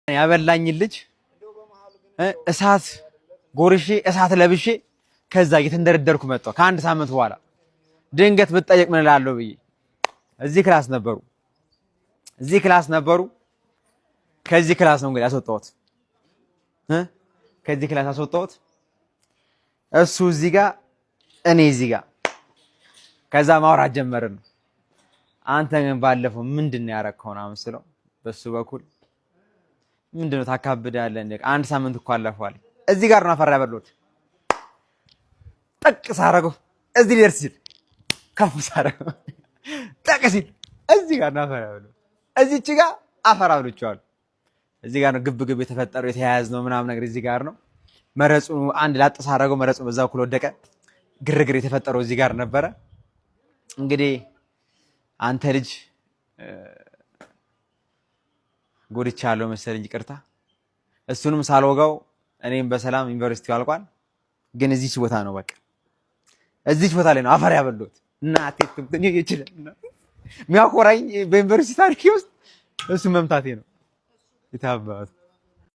ያበላኝ ልጅ እሳት ጎርሼ እሳት ለብሼ ከዛ እየተንደረደርኩ መጣሁ። ከአንድ ሳምንት በኋላ ድንገት ብትጠየቅ ምን እላለሁ ብዬ እዚህ ክላስ ነበሩ። ከዚህ ክላስ ነው እንግዲህ ያስወጣሁት ከዚህ ክላስ አስወጣሁት። እሱ እዚህ ጋር እኔ እዚህ ጋር ከዛ ማውራት ጀመርን። አንተ ግን ባለፈው ምንድን ነው ያደረከው ምናምን ስለው በሱ በኩል ምንድነው ታካብዳለህ እንዴ? አንድ ሳምንት እኮ አለፈዋል። እዚህ ጋር ነው አፈር ያበላሁት። ጠቅ ሳረገው እዚህ ሊደርስ ሲል ከፍ ሳረገው ጠቅ ሲል እዚህ ጋር ነው አፈር ያበላሁት። እዚህች ጋር አፈር አብልቼዋለሁ። እዚህ ጋር ነው ግብ የተፈጠረው የተያያዝነው ምናምን ነገር እዚህ ጋር ነው። መረጹ አንድ ላጥ ሳረገው መረጹ በዛው እኩል ወደቀ። ግርግር የተፈጠረው እዚህ ጋር ነበረ። እንግዲህ አንተ ልጅ ጎድቻለሁ መሰለኝ፣ ይቅርታ። እሱንም ሳልወጋው እኔም በሰላም ዩኒቨርሲቲው አልቋል። ግን እዚች ቦታ ነው በቃ እዚች ቦታ ላይ ነው አፈር ያበላሁት። እናቴ ትምጥኝ ይችላል የሚያኮራኝ በዩኒቨርሲቲ ታሪክ ውስጥ እሱ መምታቴ ነው። የታባቱ